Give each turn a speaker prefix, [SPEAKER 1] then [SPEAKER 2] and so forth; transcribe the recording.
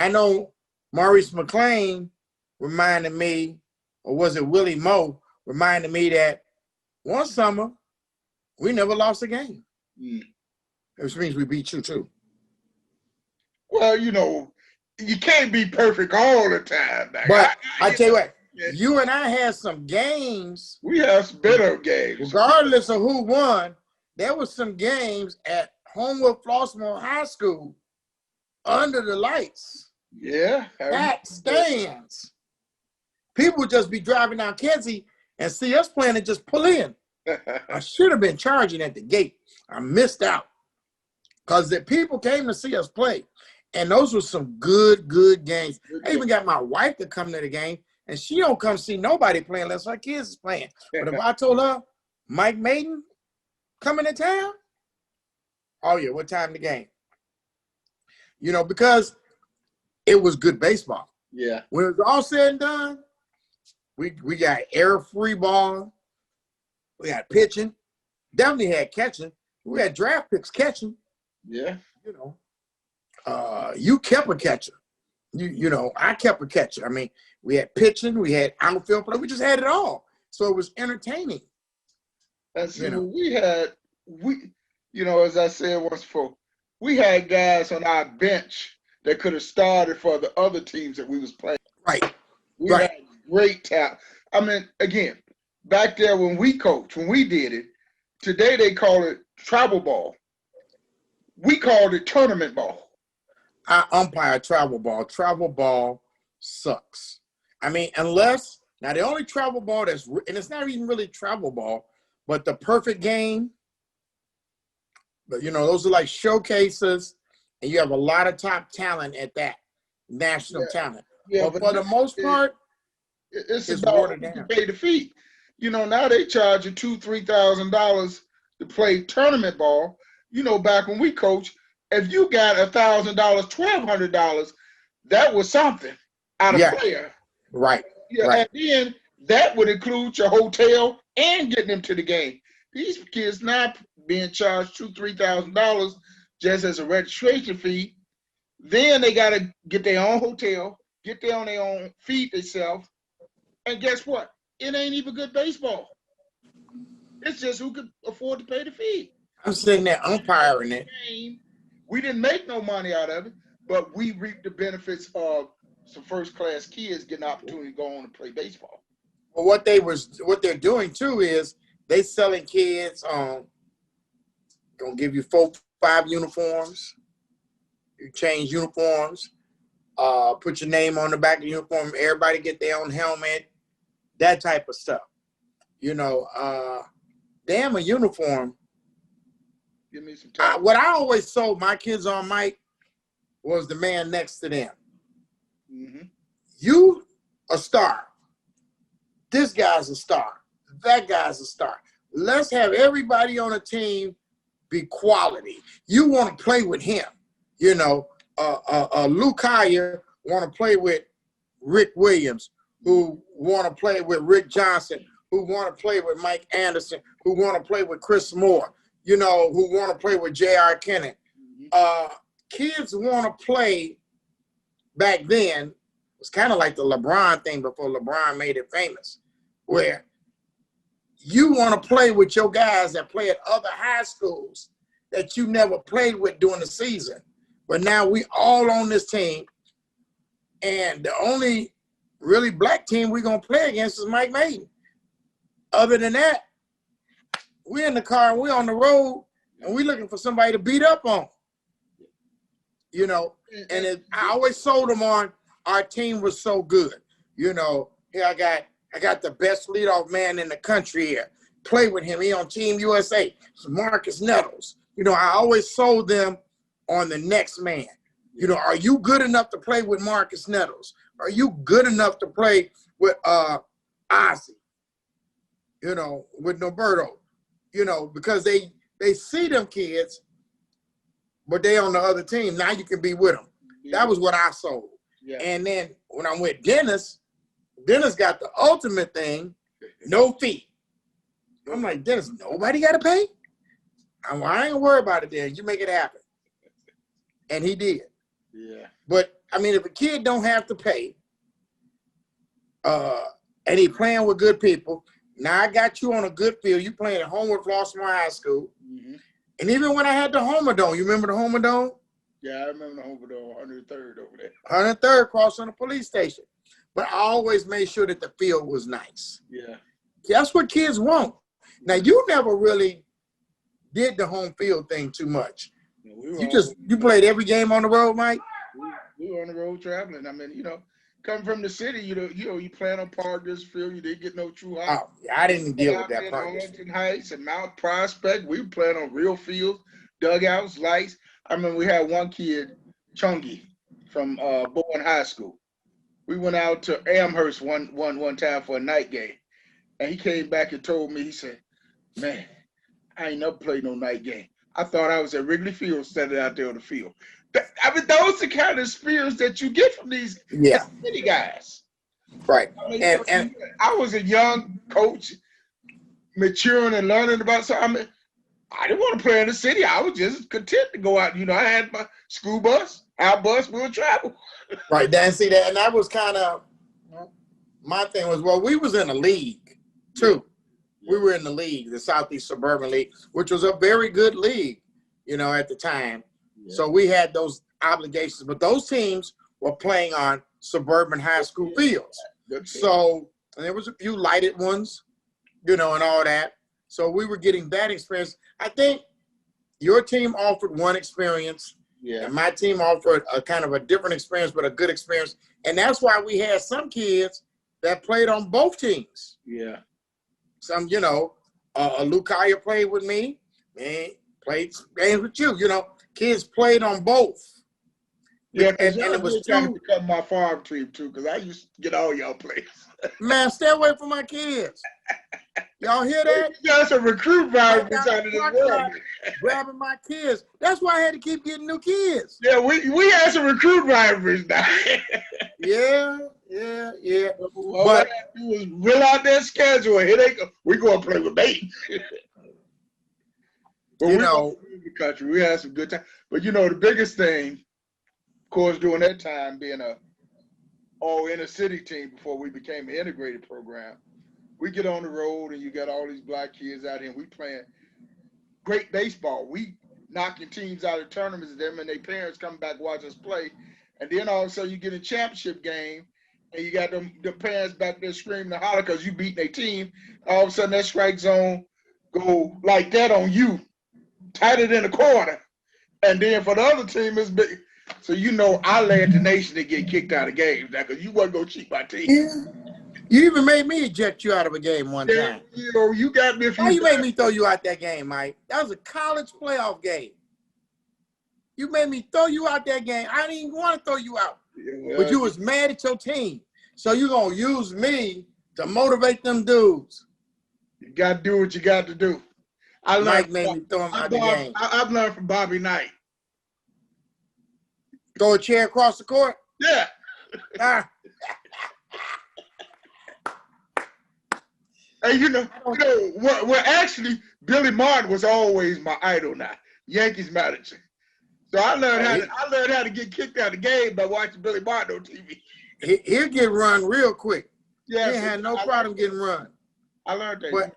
[SPEAKER 1] I know Maurice McLean reminded me, or was it Willie Moe, reminded me that one summer we never lost a game. Which means we beat you too.
[SPEAKER 2] Well, you know, you can't be perfect all the time. Like,
[SPEAKER 1] but I tell you what, you and I had some games.
[SPEAKER 2] We have some better games.
[SPEAKER 1] Regardless of who won, there was some games at Homewood Flossmoor High School under the lights.
[SPEAKER 2] Yeah.
[SPEAKER 1] Packed stands. People would just be driving down Kedzie and see us playing and just pull in. I should have been charging at the gate. I missed out. Because the people came to see us play. And those were some good games. I even got my wife to come to the game. And she don't come see nobody playing unless her kids is playing. But if I told her, Mike Mayden coming to town, oh yeah, what time the game? You know, because it was good baseball.
[SPEAKER 2] Yeah.
[SPEAKER 1] When it was all said and done, we got air free ball. We had pitching. Definitely had catching. We had draft picks catching.
[SPEAKER 2] Yeah.
[SPEAKER 1] You know, you kept a catcher. You know, I kept a catcher. I mean, we had pitching, we had outfield play, we just had it all. So it was entertaining.
[SPEAKER 2] That's you know, you know, as I said once before, we had guys on our bench that could have started for the other teams that we was playing.
[SPEAKER 1] Right.
[SPEAKER 2] We had great talent. I mean, again, back there when we coached, when we did it, today they call it travel ball. We called it tournament ball.
[SPEAKER 1] I umpire travel ball. Travel ball sucks. I mean, unless, now the only travel ball and it's not even really travel ball, but the perfect game, but you know, those are like showcases, and you have a lot of top talent at that, national talent. Yeah, but for the most part,
[SPEAKER 2] it's about to pay the fee. You know, now they charge you $2,000-$3,000 to play tournament ball. You know, back when we coached, if you got $1,000, $1,200, that was something out of player.
[SPEAKER 1] Right.
[SPEAKER 2] Yeah,
[SPEAKER 1] right.
[SPEAKER 2] And then that would include your hotel and getting them to the game. These kids not being charged $2,000-$3,000 just as a registration fee. Then they got to get their own hotel, get there on their own, feed themselves, and guess what? It ain't even good baseball. It's just who could afford to pay the fee.
[SPEAKER 1] I'm sitting there umpiring it.
[SPEAKER 2] We didn't make no money out of it, but we reaped the benefits of some first-class kids getting an opportunity to go on and play baseball.
[SPEAKER 1] Well, what they're doing too is they selling kids gonna give you 4-5 uniforms. You change uniforms, put your name on the back of the uniform. Everybody get their own helmet, that type of stuff. You know, damn a uniform.
[SPEAKER 2] Give me some time.
[SPEAKER 1] What I always sold my kids on, Mike, was the man next to them.
[SPEAKER 2] Mm-hmm.
[SPEAKER 1] You a star. This guy's a star. That guy's a star. Let's have everybody on a team be quality. You want to play with him. You know, Luke Heyer want to play with Rick Williams, who want to play with Rick Johnson, who want to play with Mike Anderson, who want to play with Chris Moore, you know, who want to play with J.R. Kennett. Kids want to play back then. It was kind of like the LeBron thing before LeBron made it famous, where you want to play with your guys that play at other high schools that you never played with during the season. But now we all on this team, and the only really black team we're going to play against is Mike Mayden. Other than that, we're in the car and we're on the road, and we're looking for somebody to beat up on. You know, and I always sold them on our team was so good. You know, here I got the best leadoff man in the country here. Play with him. He on Team USA. It's Marcus Nettles. You know, I always sold them on the next man. You know, are you good enough to play with Marcus Nettles? Are you good enough to play with Ozzie? You know, with Norberto? You know, because they see them kids, but they on the other team. Now you can be with them. That was what I sold. Yeah. And then when I'm with Dennis got the ultimate thing, no fee. I'm like, Dennis, nobody got to pay? I ain't gonna worry about it then. You make it happen. And he did.
[SPEAKER 2] Yeah.
[SPEAKER 1] But I mean, if a kid don't have to pay, and he playing with good people, now I got you on a good field. You playing at Homewood Flossmoor High School.
[SPEAKER 2] Mm-hmm.
[SPEAKER 1] And even when I had the Homerdome, you remember the Homerdome?
[SPEAKER 2] Yeah, I remember the Homerdome, 103rd over there.
[SPEAKER 1] 103rd across from the police station. But I always made sure that the field was nice.
[SPEAKER 2] Yeah.
[SPEAKER 1] That's what kids want. Now, you never really did the home field thing too much. You played every game on the road, Mike?
[SPEAKER 2] We were on the road traveling. I mean, coming from the city, you playing on Parker's Field. You didn't get no true high.
[SPEAKER 1] Oh, I didn't deal with that part.
[SPEAKER 2] Arlington Heights and Mount Prospect, we were playing on real fields, dugouts, lights. I remember we had one kid, Chungy, from Bowen High School. We went out to Amherst one time for a night game, and he came back and told me, he said, "Man, I ain't never played no night game. I thought I was at Wrigley Field standing out there on the field." I mean, those are the kind of experience that you get from these city guys.
[SPEAKER 1] Right.
[SPEAKER 2] I mean, and I was a young coach, maturing and learning about something. I mean, I didn't want to play in the city. I was just content to go out. I had my school bus, our bus, we would travel.
[SPEAKER 1] Right. Dan, see that, and that was kind of my thing was, well, we was in a league too. We were in the league, the Southeast Suburban League, which was a very good league, at the time. Yeah. So we had those obligations, but those teams were playing on suburban high school fields. So and there was a few lighted ones, and all that. So we were getting that experience. I think your team offered one experience, and my team offered a kind of a different experience, but a good experience. And that's why we had some kids that played on both teams.
[SPEAKER 2] Yeah.
[SPEAKER 1] Some, Luke Collier played with me, and played games with you. Kids played on both.
[SPEAKER 2] Yeah, and it was trying to become my farm team too, because I used to get all y'all plays.
[SPEAKER 1] Man, stay away from my kids. Y'all hear that?
[SPEAKER 2] You got some recruit vibes out of this world.
[SPEAKER 1] Grabbing my kids. That's why I had to keep getting new kids.
[SPEAKER 2] Yeah, we had some recruit rivalries now.
[SPEAKER 1] Yeah.
[SPEAKER 2] All I had to do was reel out that schedule. Here they go. We go and play with Mayden. But in the country, we had some good time. But the biggest thing, of course, during that time, being a all inner city team before we became an integrated program, we get on the road and you got all these black kids out here and we playing great baseball. We knocking teams out of tournaments, them and their parents come back watch us play. And then all of a sudden you get a championship game and you got them parents back there screaming and holler because you beat their team. All of a sudden that strike zone go like that on you, tighter than a quarter. And then for the other team, it's big. So I led the nation to get kicked out of games now because you wasn't going to cheat my team.
[SPEAKER 1] Yeah. You even made me eject you out of a game one time.
[SPEAKER 2] You got me.
[SPEAKER 1] Why you made me throw you out that game, Mike? That was a college playoff game. You made me throw you out that game. I didn't even want to throw you out. Yeah, but you was mad at your team. So you're going to use me to motivate them dudes.
[SPEAKER 2] You got to do what you got to do.
[SPEAKER 1] Mike made me throw him out the game.
[SPEAKER 2] I've learned from Bobby Knight.
[SPEAKER 1] Throw a chair across the court?
[SPEAKER 2] Yeah. And well, actually, Billy Martin was always my idol now, Yankees manager. So I learned how to get kicked out of the game by watching Billy Martin on TV.
[SPEAKER 1] He'll get run real quick.
[SPEAKER 2] Yeah,
[SPEAKER 1] he had no problem getting run.
[SPEAKER 2] I learned that.